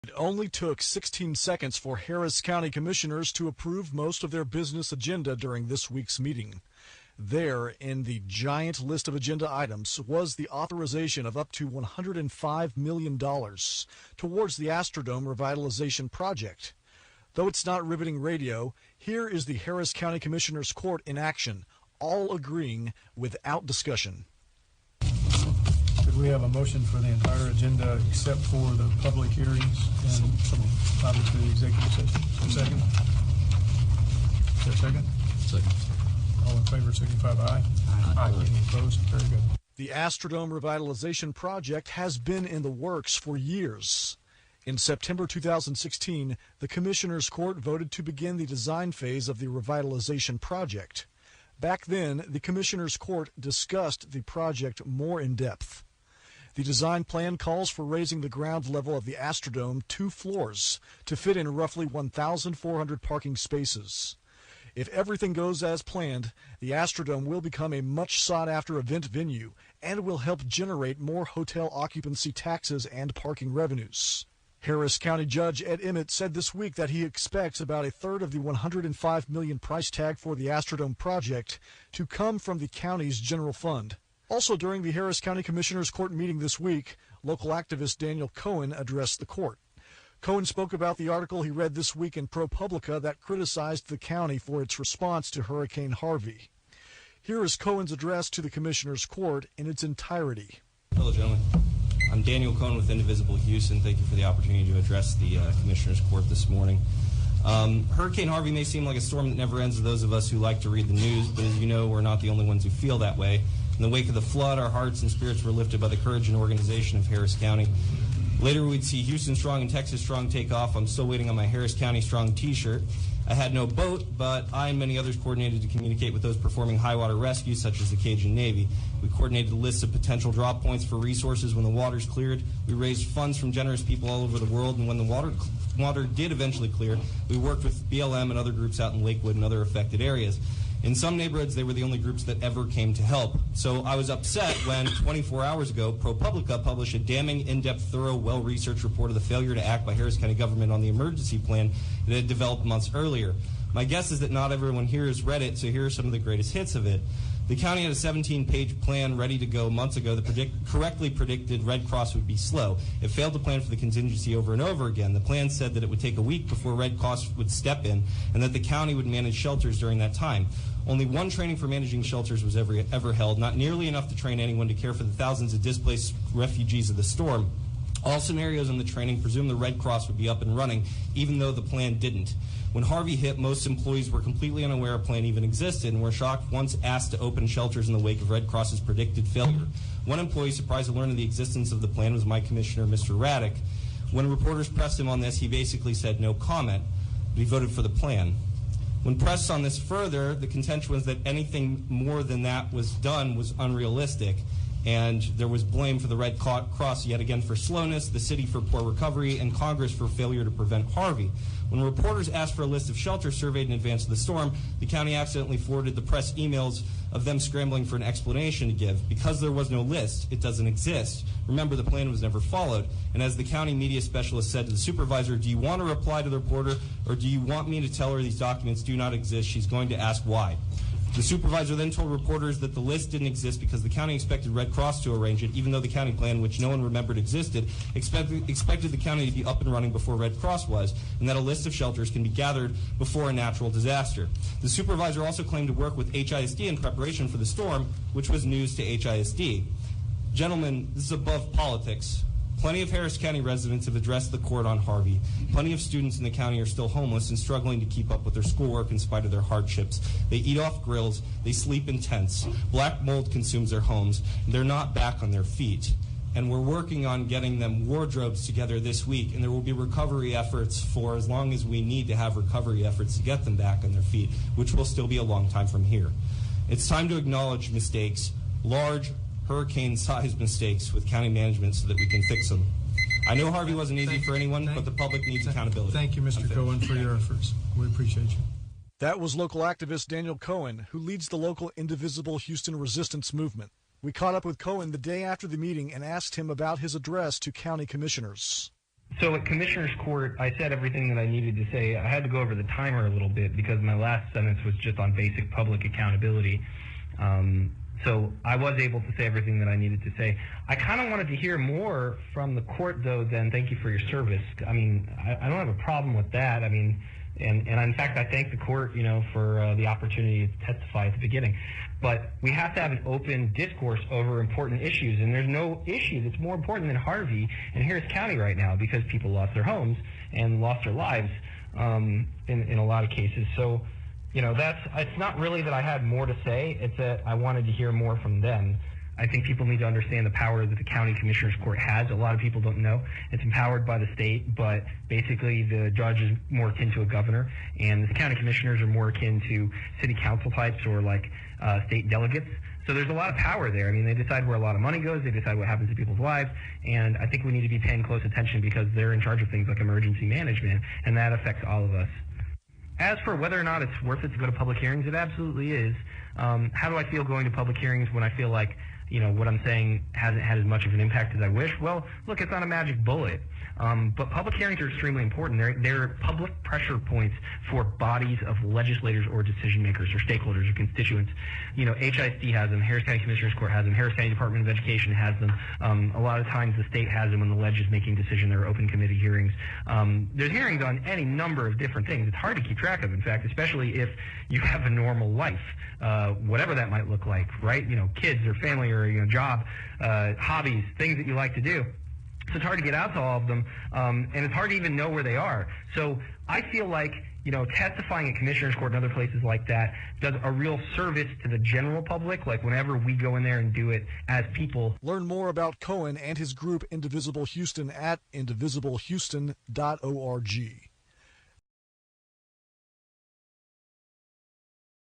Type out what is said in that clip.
It only took 16 seconds for Harris County Commissioners to approve most of their business agenda during this week's meeting. There, in the giant list of agenda items, was the authorization of up to $105 million towards the Astrodome revitalization project. Though it's not riveting radio, here is the Harris County Commissioners Court in action, all agreeing without discussion. Could we have a motion for the entire agenda except for the public hearings and obviously the executive session? Second? Is there a second? Second. All in favor signify by aye. Aye. Any opposed? Very good. The Astrodome revitalization project has been in the works for years. In September 2016, the Commissioners Court voted to begin the design phase of the revitalization project. Back then, the Commissioners Court discussed the project more in depth. The design plan calls for raising the ground level of the Astrodome 2 floors to fit in roughly 1,400 parking spaces. If everything goes as planned, the Astrodome will become a much sought-after event venue and will help generate more hotel occupancy taxes and parking revenues. Harris County Judge Ed Emmett said this week that he expects about a third of the $105 million price tag for the Astrodome project to come from the county's general fund. Also during the Harris County Commissioners Court meeting this week, local activist Daniel Cohen addressed the court. Cohen spoke about the article he read this week in ProPublica that criticized the county for its response to Hurricane Harvey. Here is Cohen's address to the Commissioners Court in its entirety. Hello, gentlemen. I'm Daniel Cohen with Indivisible Houston. Thank you for the opportunity to address the Commissioners Court this morning. Hurricane Harvey may seem like a storm that never ends to those of us who like to read the news, but as you know, we're not the only ones who feel that way. In the wake of the flood, our hearts and spirits were lifted by the courage and organization of Harris County. Later, we'd see Houston Strong and Texas Strong take off. I'm still waiting on my Harris County Strong t-shirt. I had no boat, but I and many others coordinated to communicate with those performing high water rescues, such as the Cajun Navy. We coordinated lists of potential drop points for resources when the waters cleared. We raised funds from generous people all over the world, and when the water did eventually clear, we worked with BLM and other groups out in Lakewood and other affected areas. In some neighborhoods, they were the only groups that ever came to help. So I was upset when 24 hours ago, ProPublica published a damning, in-depth, thorough, well-researched report of the failure to act by Harris County government on the emergency plan that had developed months earlier. My guess is that not everyone here has read it, so here are some of the greatest hits of it. The county had a 17-page plan ready to go months ago that correctly predicted Red Cross would be slow. It failed to plan for the contingency over and over again. The plan said that it would take a week before Red Cross would step in and that the county would manage shelters during that time. Only one training for managing shelters was ever held, not nearly enough to train anyone to care for the thousands of displaced refugees of the storm. All scenarios in the training presumed the Red Cross would be up and running, even though the plan didn't. When Harvey hit, most employees were completely unaware a plan even existed and were shocked once asked to open shelters in the wake of Red Cross's predicted failure. One employee surprised to learn of the existence of the plan was my commissioner, Mr. Raddick. When reporters pressed him on this, he basically said no comment, but he voted for the plan. When pressed on this further, the contention was that anything more than that was done was unrealistic, and there was blame for the Red Cross yet again for slowness, the city for poor recovery, and Congress for failure to prevent Harvey. When reporters asked for a list of shelters surveyed in advance of the storm, the county accidentally forwarded the press emails of them scrambling for an explanation to give. Because there was no list, it doesn't exist. Remember, the plan was never followed. And as the county media specialist said to the supervisor, do you want to reply to the reporter, or do you want me to tell her these documents do not exist? She's going to ask why. The supervisor then told reporters that the list didn't exist because the county expected Red Cross to arrange it, even though the county plan, which no one remembered existed, expected the county to be up and running before Red Cross was, and that a list of shelters can be gathered before a natural disaster. The supervisor also claimed to work with HISD in preparation for the storm, which was news to HISD. Gentlemen, this is above politics. Plenty of Harris County residents have addressed the court on Harvey. Plenty of students in the county are still homeless and struggling to keep up with their schoolwork in spite of their hardships. They eat off grills, they sleep in tents. Black mold consumes their homes. They're not back on their feet. And we're working on getting them wardrobes together this week, and there will be recovery efforts for as long as we need to have recovery efforts to get them back on their feet, which will still be a long time from here. It's time to acknowledge mistakes, large, hurricane-sized mistakes with county management so that we can fix them. I know Harvey wasn't easy for anyone, but the public needs accountability. Thank you, Mr. Cohen, for your efforts. We appreciate you. That was local activist Daniel Cohen, who leads the local Indivisible Houston resistance movement. We caught up with Cohen the day after the meeting and asked him about his address to county commissioners. So at Commissioner's Court, I said everything that I needed to say. I had to go over the timer a little bit because my last sentence was just on basic public accountability. So I was able to say everything that I needed to say. I kind of wanted to hear more from the court, though, than thank you for your service. I mean, I don't have a problem with that. I mean, and in fact, I thank the court, for the opportunity to testify at the beginning. But we have to have an open discourse over important issues, and there's no issue that's more important than Harvey and Harris County right now because people lost their homes and lost their lives in a lot of cases. So, it's not really that I had more to say. It's that I wanted to hear more from them. I think people need to understand the power that the county commissioner's court has. A lot of people don't know. It's empowered by the state, but basically the judge is more akin to a governor, and the county commissioners are more akin to city council types or like state delegates. So there's a lot of power there. I mean, they decide where a lot of money goes. They decide what happens to people's lives. And I think we need to be paying close attention because they're in charge of things like emergency management, and that affects all of us. As for whether or not it's worth it to go to public hearings, it absolutely is. How do I feel going to public hearings when I feel like, what I'm saying hasn't had as much of an impact as I wish? Well, look, it's not a magic bullet. But public hearings are extremely important. They're public pressure points for bodies of legislators or decision makers or stakeholders or constituents. HISD has them, Harris County Commissioner's Court has them, Harris County Department of Education has them. A lot of times the state has them when the ledge is making decision. There are open committee hearings. There's hearings on any number of different things. It's hard to keep track of, in fact, especially if you have a normal life, whatever that might look like, right? Kids or family or job, hobbies, things that you like to do. So it's hard to get out to all of them, and it's hard to even know where they are. So I feel like, testifying at Commissioner's Court and other places like that does a real service to the general public, like whenever we go in there and do it as people. Learn more about Cohen and his group Indivisible Houston at indivisiblehouston.org.